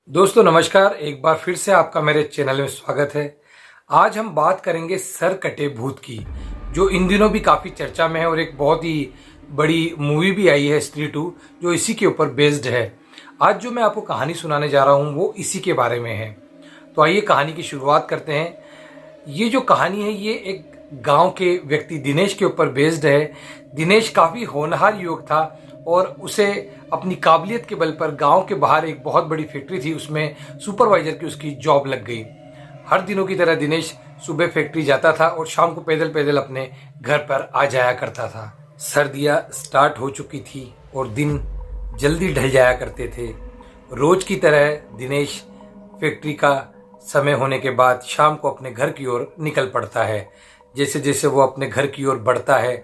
दोस्तों नमस्कार। एक बार फिर से आपका मेरे चैनल में स्वागत है। आज हम बात करेंगे सर कटे भूत की, जो इन दिनों भी काफ़ी चर्चा में है और एक बहुत ही बड़ी मूवी भी आई है स्त्री 2, जो इसी के ऊपर बेस्ड है। आज जो मैं आपको कहानी सुनाने जा रहा हूँ वो इसी के बारे में है। तो आइए कहानी की शुरुआत करते हैं। ये जो कहानी है ये एक गांव के व्यक्ति दिनेश के ऊपर बेस्ड है। दिनेश काफ़ी होनहार युवक था और उसे अपनी काबिलियत के बल पर गांव के बाहर एक बहुत बड़ी फैक्ट्री थी, उसमें सुपरवाइजर की उसकी जॉब लग गई। हर दिनों की तरह दिनेश सुबह फैक्ट्री जाता था और शाम को पैदल पैदल अपने घर पर आ जाया करता था। सर्दियाँ स्टार्ट हो चुकी थी और दिन जल्दी ढल जाया करते थे। रोज की तरह दिनेश फैक्ट्री का समय होने के बाद शाम को अपने घर की ओर निकल पड़ता है। जैसे जैसे वो अपने घर की ओर बढ़ता है,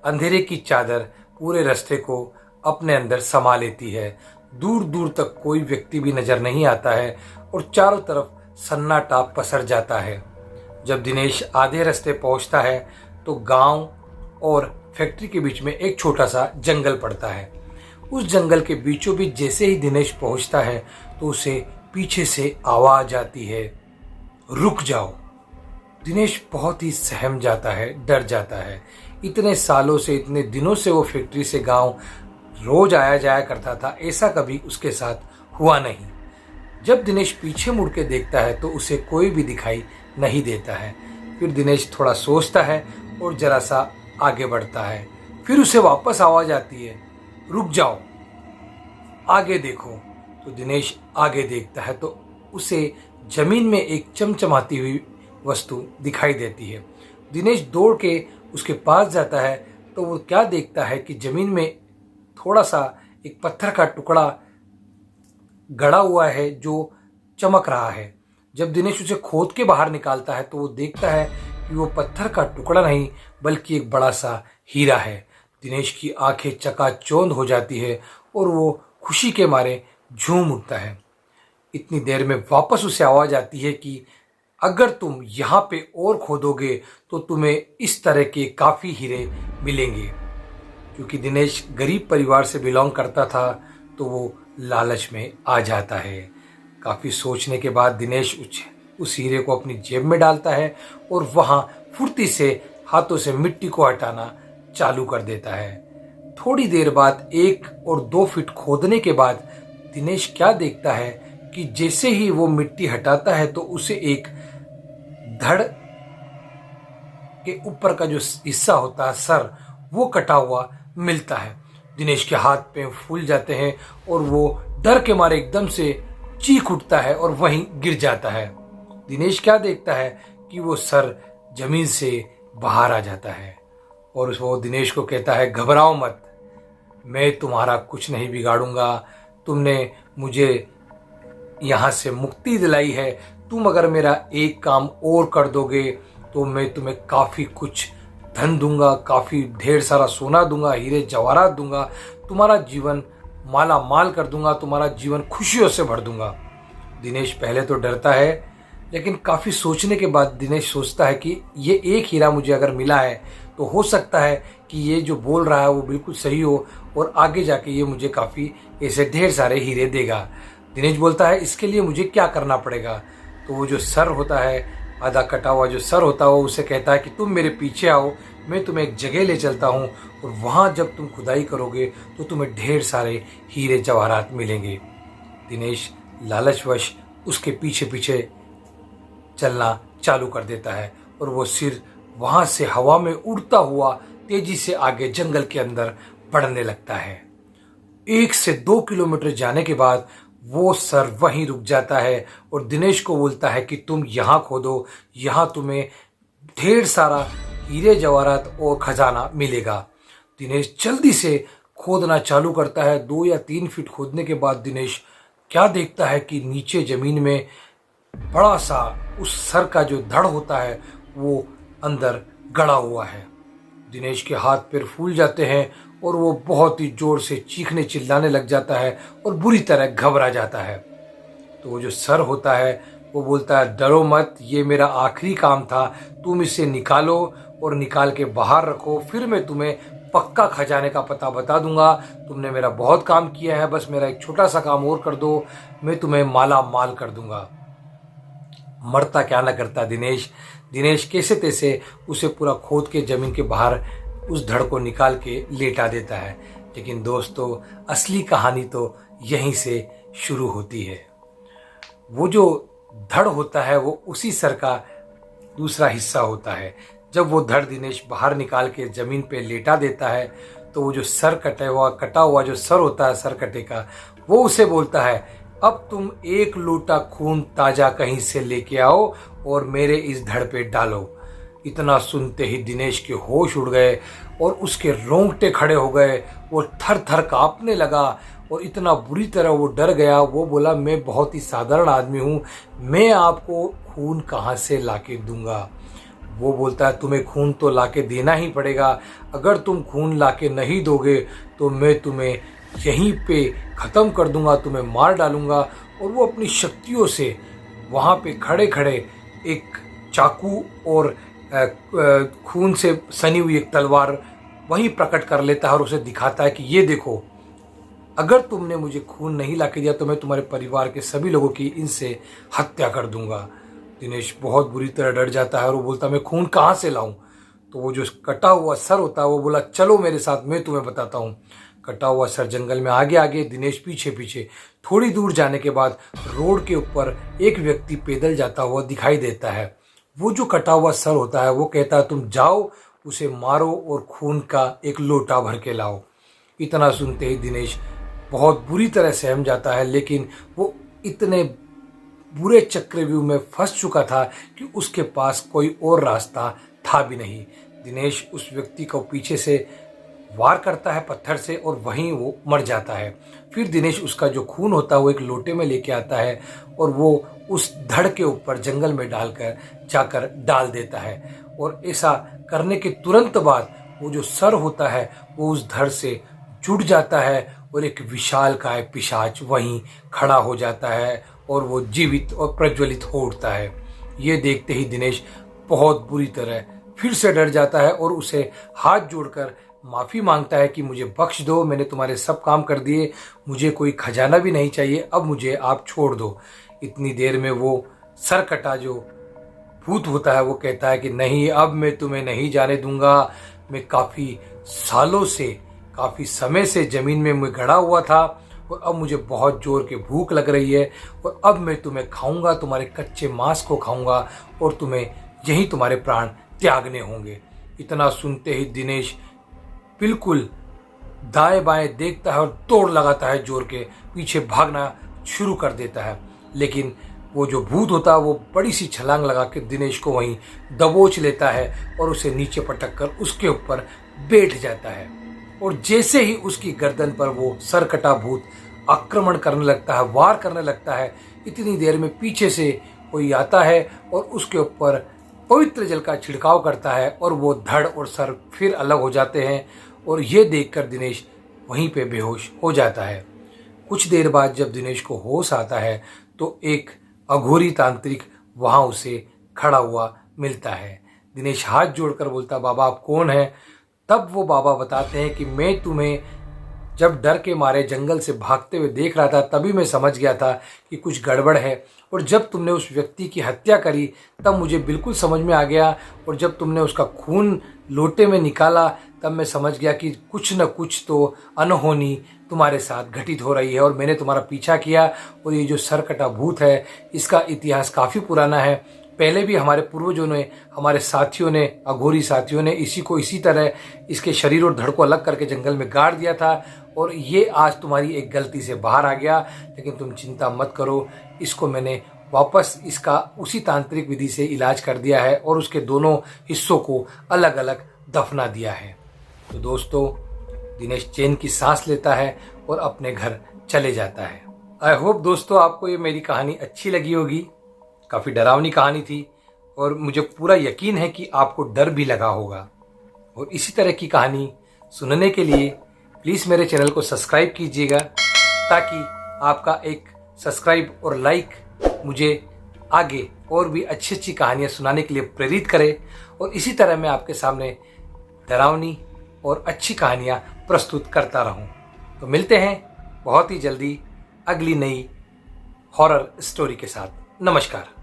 अंधेरे की चादर पूरे रास्ते को अपने अंदर समा लेती है। दूर दूर तक कोई व्यक्ति भी नजर नहीं आता है और चारों तरफ सन्नाटा पसर जाता है। जब दिनेश आधे रास्ते पहुंचता है तो गांव और फैक्ट्री के बीच में एक छोटा सा जंगल पड़ता है। उस जंगल के बीचों बीच जैसे ही दिनेश पहुंचता है तो उसे पीछे से आवाज आती है, रुक जाओ। दिनेश बहुत ही सहम जाता है, डर जाता है। इतने सालों से, इतने दिनों से वो फैक्ट्री से गांव रोज आया जाया करता था, ऐसा कभी उसके साथ हुआ नहीं। जब दिनेश पीछे मुड़ के देखता है तो उसे कोई भी दिखाई नहीं देता है। फिर दिनेश थोड़ा सोचता है और जरा सा आगे बढ़ता है। फिर उसे वापस आवाज आती है, रुक जाओ, आगे देखो। तो दिनेश आगे देखता है तो उसे जमीन में एक चमचमाती हुई वस्तु दिखाई देती है। दिनेश दौड़ के उसके पास जाता है तो वो क्या देखता है कि जमीन में थोड़ा सा एक पत्थर का टुकड़ा गड़ा हुआ है जो चमक रहा है। जब दिनेश उसे खोद के बाहर निकालता है तो वो देखता है कि वो पत्थर का टुकड़ा नहीं बल्कि एक बड़ा सा हीरा है। दिनेश की आंखें चकाचौंध हो जाती है और वो खुशी के मारे झूम उठता है। इतनी देर में वापस उसे आवाज आती है कि अगर तुम यहाँ पे और खोदोगे तो तुम्हें इस तरह के काफ़ी हीरे मिलेंगे। क्योंकि दिनेश गरीब परिवार से बिलोंग करता था तो वो लालच में आ जाता है। काफ़ी सोचने के बाद दिनेश उस हीरे को अपनी जेब में डालता है और वहाँ फुर्ती से हाथों से मिट्टी को हटाना चालू कर देता है। थोड़ी देर बाद 1 और 2 फीट खोदने के बाद दिनेश क्या देखता है कि जैसे ही वो मिट्टी हटाता है तो उसे एक धड़ के ऊपर का जो हिस्सा होता है, सर, वो कटा हुआ मिलता है। दिनेश के हाथ पैर फूल जाते हैं और वो डर के मारे एकदम से चीख उठता है और वहीं गिर जाता है। दिनेश क्या देखता है कि वो सर जमीन से बाहर आ जाता है और वो दिनेश को कहता है, घबराओ मत, मैं तुम्हारा कुछ नहीं बिगाड़ूंगा। तुमने मुझे यहाँ से मुक्ति दिलाई है। तुम अगर मेरा एक काम और कर दोगे तो मैं तुम्हें काफ़ी कुछ धन दूंगा, काफ़ी ढेर सारा सोना दूंगा, हीरे जवाहरात दूंगा, तुम्हारा जीवन माला माल कर दूंगा, तुम्हारा जीवन खुशियों से भर दूंगा। दिनेश पहले तो डरता है, लेकिन काफ़ी सोचने के बाद दिनेश सोचता है कि ये एक हीरा मुझे अगर मिला है तो हो सकता है कि ये जो बोल रहा है वो बिल्कुल सही हो और आगे जाके ये मुझे काफ़ी ऐसे ढेर सारे हीरे देगा। दिनेश बोलता है, इसके लिए मुझे क्या करना पड़ेगा? तो वो जो सर होता है, आधा कटा हुआ जो सर होता है, वो उसे कहता है कि तुम मेरे पीछे आओ, मैं तुम्हें एक जगह ले चलता हूँ और वहाँ जब तुम खुदाई करोगे तो तुम्हें ढेर सारे हीरे जवाहरात मिलेंगे। दिनेश लालचवश उसके पीछे पीछे चलना चालू कर देता है और वो सिर वहाँ से हवा में उड़ता हुआ तेजी से आगे जंगल के अंदर बढ़ने लगता है। 1 से 2 किलोमीटर जाने के बाद वो सर वहीं रुक जाता है और दिनेश को बोलता है कि तुम यहाँ खोदो, यहाँ तुम्हें ढेर सारा हीरे जवाहरात और खजाना मिलेगा। दिनेश जल्दी से खोदना चालू करता है। 2 या 3 फीट खोदने के बाद दिनेश क्या देखता है कि नीचे जमीन में बड़ा सा उस सर का जो धड़ होता है वो अंदर गड़ा हुआ है। दिनेश के हाथ पैर फूल जाते हैं और वो बहुत ही जोर से चीखने चिल्लाने लग जाता है और बुरी तरह घबरा जाता है। तो वो जो सर होता है वो बोलता है, डरो मत, ये मेरा आखिरी काम था, तुम इसे निकालो और निकाल के बाहर रखो, फिर मैं तुम्हें पक्का खजाने का पता बता दूंगा। तुमने मेरा बहुत काम किया है, बस मेरा एक छोटा सा काम और कर दो, मैं तुम्हें माला माल कर दूंगा। मरता क्या न करता दिनेश कैसे तैसे उसे पूरा खोद के जमीन के बाहर उस धड़ को निकाल के लेटा देता है। लेकिन दोस्तों, असली कहानी तो यहीं से शुरू होती है। वो जो धड़ होता है वो उसी सर का दूसरा हिस्सा होता है। जब वो धड़ दिनेश बाहर निकाल के जमीन पे लेटा देता है तो वो जो सर कटा हुआ जो सर होता है सर कटे का, वो उसे बोलता है, अब तुम एक लोटा खून ताजा कहीं से लेके आओ और मेरे इस धड़ पे डालो। इतना सुनते ही दिनेश के होश उड़ गए और उसके रोंगटे खड़े हो गए। वो थर थर कांपने लगा और इतना बुरी तरह वो डर गया। वो बोला, मैं बहुत ही साधारण आदमी हूँ, मैं आपको खून कहाँ से लाके दूंगा। वो बोलता है, तुम्हें खून तो लाके देना ही पड़ेगा, अगर तुम खून लाके नहीं दोगे तो मैं तुम्हें यहीं पे ख़त्म कर दूंगा, तुम्हें मार डालूंगा। और वो अपनी शक्तियों से वहाँ पे खड़े खड़े एक चाकू और खून से सनी हुई एक तलवार वहीं प्रकट कर लेता है और उसे दिखाता है कि ये देखो, अगर तुमने मुझे खून नहीं लाके दिया तो मैं तुम्हारे परिवार के सभी लोगों की इनसे हत्या कर दूंगा। दिनेश बहुत बुरी तरह डर जाता है और वो बोलता है, मैं खून कहाँ से लाऊं। तो वो जो कटा हुआ सर होता है वो बोला, चलो मेरे साथ, मैं तुम्हें बताता हूँ। कटा हुआ सर जंगल में आगे आगे, दिनेश पीछे पीछे। थोड़ी दूर जाने के बाद रोड के ऊपर एक व्यक्ति पैदल जाता हुआ दिखाई देता है। वो जो कटा हुआ सर होता है वो कहता है, तुम जाओ उसे मारो और खून का एक लोटा भर के लाओ। इतना सुनते ही दिनेश बहुत बुरी तरह सहम जाता है, लेकिन वो इतने बुरे चक्रव्यूह में फंस चुका था कि उसके पास कोई और रास्ता था भी नहीं। दिनेश उस व्यक्ति को पीछे से वार करता है पत्थर से और वहीं वो मर जाता है। फिर दिनेश उसका जो खून होता है वो एक लोटे में लेके आता है और वो उस धड़ के ऊपर जंगल में जाकर डाल देता है। और ऐसा करने के तुरंत बाद वो जो सर होता है वो उस धड़ से जुड़ जाता है और एक विशालकाय पिशाच वहीं खड़ा हो जाता है और वो जीवित और प्रज्वलित हो उठता है। ये देखते ही दिनेश बहुत बुरी तरह फिर से डर जाता है और उसे हाथ जोड़कर माफ़ी मांगता है कि मुझे बख्श दो, मैंने तुम्हारे सब काम कर दिए, मुझे कोई खजाना भी नहीं चाहिए, अब मुझे आप छोड़ दो। इतनी देर में वो सरकटा जो भूत होता है वो कहता है कि नहीं, अब मैं तुम्हें नहीं जाने दूंगा। मैं काफ़ी सालों से, काफ़ी समय से ज़मीन में मैं गड़ा हुआ था और अब मुझे बहुत जोर के भूख लग रही है और अब मैं तुम्हें खाऊंगा, तुम्हारे कच्चे मांस को खाऊंगा और तुम्हें यहीं तुम्हारे प्राण त्यागने होंगे। इतना सुनते ही दिनेश बिल्कुल दाएं बाएं देखता है और दौड़ लगाता है, जोर के पीछे भागना शुरू कर देता है। लेकिन वो जो भूत होता है वो बड़ी सी छलांग लगा के दिनेश को वहीं दबोच लेता है और उसे नीचे पटक कर उसके ऊपर बैठ जाता है। और जैसे ही उसकी गर्दन पर वो सरकटा भूत आक्रमण करने लगता है, वार करने लगता है, इतनी देर में पीछे से कोई आता है और उसके ऊपर पवित्र जल का छिड़काव करता है और वो धड़ और सर फिर अलग हो जाते हैं। और ये देखकर दिनेश वहीं पे बेहोश हो जाता है। कुछ देर बाद जब दिनेश को होश आता है तो एक अघोरी तांत्रिक वहाँ उसे खड़ा हुआ मिलता है। दिनेश हाथ जोड़कर बोलता, बाबा आप कौन हैं? तब वो बाबा बताते हैं कि मैं तुम्हें जब डर के मारे जंगल से भागते हुए देख रहा था तभी मैं समझ गया था कि कुछ गड़बड़ है, और जब तुमने उस व्यक्ति की हत्या करी तब मुझे बिल्कुल समझ में आ गया, और जब तुमने उसका खून लोटे में निकाला तब मैं समझ गया कि कुछ न कुछ तो अनहोनी तुम्हारे साथ घटित हो रही है और मैंने तुम्हारा पीछा किया। और ये जो सरकटा भूत है इसका इतिहास काफ़ी पुराना है। पहले भी हमारे पूर्वजों ने, हमारे साथियों ने, अघोरी साथियों ने इसी तरह इसके शरीर और धड़ को अलग करके जंगल में गाड़ दिया था, और ये आज तुम्हारी एक गलती से बाहर आ गया। लेकिन तुम चिंता मत करो, इसको मैंने वापस इसका उसी तांत्रिक विधि से इलाज कर दिया है और उसके दोनों हिस्सों को अलग अलग दफना दिया है। तो दोस्तों, दिनेश चैन की सांस लेता है और अपने घर चले जाता है। आई होप दोस्तों आपको ये मेरी कहानी अच्छी लगी होगी। काफ़ी डरावनी कहानी थी और मुझे पूरा यकीन है कि आपको डर भी लगा होगा। और इसी तरह की कहानी सुनने के लिए प्लीज़ मेरे चैनल को सब्सक्राइब कीजिएगा, ताकि आपका एक सब्सक्राइब और लाइक मुझे आगे और भी अच्छी अच्छी कहानियाँ सुनाने के लिए प्रेरित करे। और इसी तरह मैं आपके सामने डरावनी, और अच्छी कहानियाँ प्रस्तुत करता रहूँ। तो मिलते हैं बहुत ही जल्दी अगली नई हॉरर स्टोरी के साथ। नमस्कार।